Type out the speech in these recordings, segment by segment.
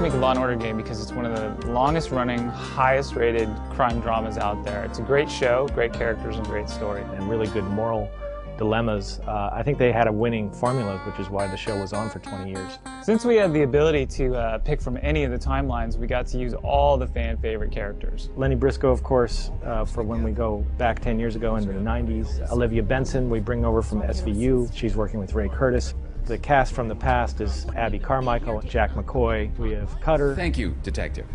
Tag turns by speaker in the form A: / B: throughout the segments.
A: make a Law & Order game because it's one of the longest running, highest rated crime dramas out there. It's a great show, great characters, and great story.
B: And really good moral dilemmas. I think they had a winning formula, which is why the show was on for 20 years.
A: Since we had the ability to pick from any of the timelines, we got to use all the fan favorite characters.
B: Lenny Briscoe, of course, for when we go back 10 years ago into the 90s. Olivia Benson, we bring over from SVU. She's working with Ray Curtis. The cast from the past is Abby Carmichael, Jack McCoy. We have Cutter.
C: Thank you, Detective.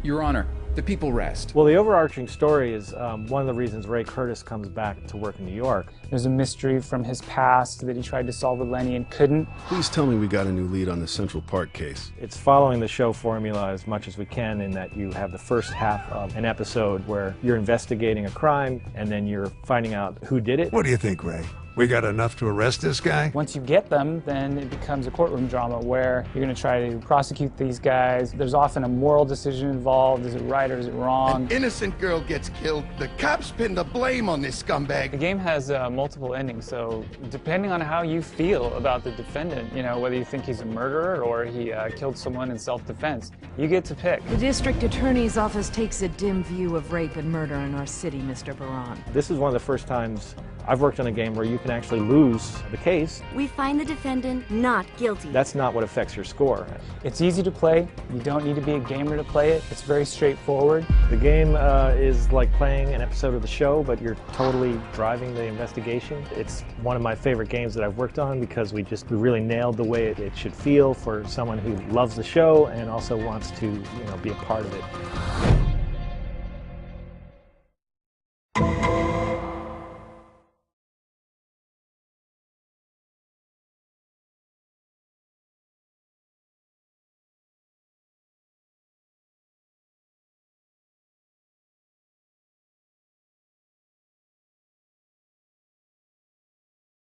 C: Your Honor, the people rest.
B: Well, the overarching story is one of the reasons Ray Curtis comes back to work in New York.
A: There's a mystery from his past that he tried to solve with Lenny and couldn't.
D: Please tell me we got a new lead on the Central Park case.
B: It's following the show formula as much as we can in that you have the first half of an episode where you're investigating a crime and then you're finding out who did it.
E: What do you think, Ray? We got enough to arrest this guy?
A: Once you get them, then it becomes a courtroom drama where you're going to try to prosecute these guys. There's often a moral decision involved. Is it right or is it wrong?
F: An innocent girl gets killed. The cops pin the blame on this scumbag.
A: The game has multiple endings, so depending on how you feel about the defendant, you know, whether you think he's a murderer or he killed someone in self-defense, you get to pick.
G: The district attorney's office takes a dim view of rape and murder in our city, Mr. Baran.
B: This is one of the first times I've worked on a game where you can actually lose the case.
H: We find the defendant not guilty.
B: That's not what affects your score.
A: It's easy to play. You don't need to be a gamer to play it. It's very straightforward.
B: The game is like playing an episode of the show, but you're totally driving the investigation. It's one of my favorite games that I've worked on because we really nailed the way it should feel for someone who loves the show and also wants to, be a part of it.